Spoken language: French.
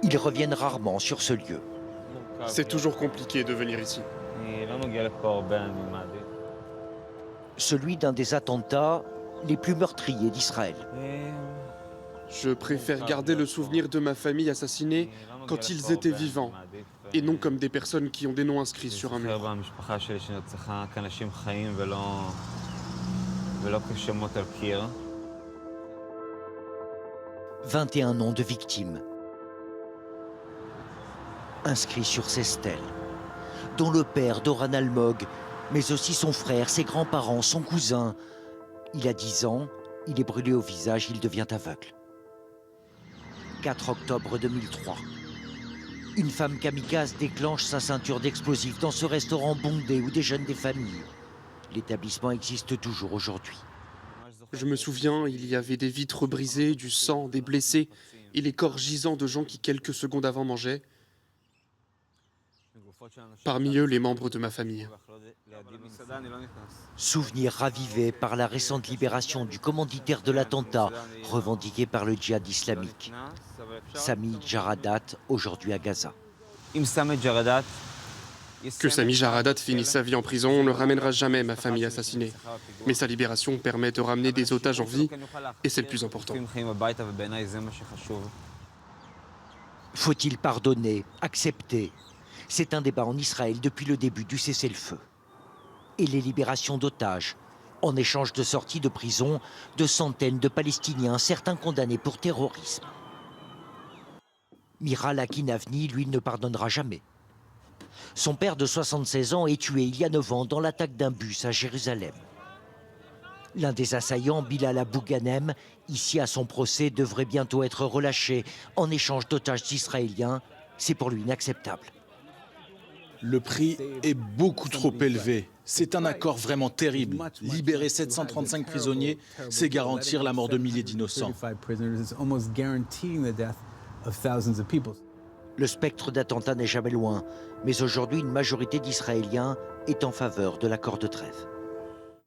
Ils reviennent rarement sur ce lieu. C'est toujours compliqué de venir ici. Celui d'un des attentats les plus meurtriers d'Israël. Je préfère garder le souvenir de ma famille assassinée quand ils étaient vivants, et non comme des personnes qui ont des noms inscrits sur un mur. 21 noms de victimes inscrits sur ces stèles, dont le père d'Oran Almog, mais aussi son frère, ses grands-parents, son cousin. Il a 10 ans, il est brûlé au visage, il devient aveugle. 4 octobre 2003. Une femme kamikaze déclenche sa ceinture d'explosifs dans ce restaurant bondé où déjeunent des familles. L'établissement existe toujours aujourd'hui. Je me souviens, il y avait des vitres brisées, du sang, des blessés, et les corps gisants de gens qui quelques secondes avant mangeaient. Parmi eux, les membres de ma famille. Souvenir ravivé par la récente libération du commanditaire de l'attentat, revendiqué par le djihad islamique. Sami Jaradat, aujourd'hui à Gaza. Que Sami Jaradat finisse sa vie en prison ne ramènera jamais ma famille assassinée. Mais sa libération permet de ramener des otages en vie, et c'est le plus important. Faut-il pardonner, accepter? C'est un débat en Israël depuis le début du cessez-le-feu. Et les libérations d'otages, en échange de sorties de prison, de centaines de Palestiniens, certains condamnés pour terrorisme. Mira Lakin-Avni, lui, ne pardonnera jamais. Son père de 76 ans est tué il y a 9 ans dans l'attaque d'un bus à Jérusalem. L'un des assaillants, Bilal Abou Ghanem, ici à son procès, devrait bientôt être relâché en échange d'otages israéliens. C'est pour lui inacceptable. Le prix est beaucoup trop élevé. C'est un accord vraiment terrible. Libérer 735 prisonniers, c'est garantir la mort de milliers d'innocents. Le spectre d'attentat n'est jamais loin, mais aujourd'hui une majorité d'Israéliens est en faveur de l'accord de trêve.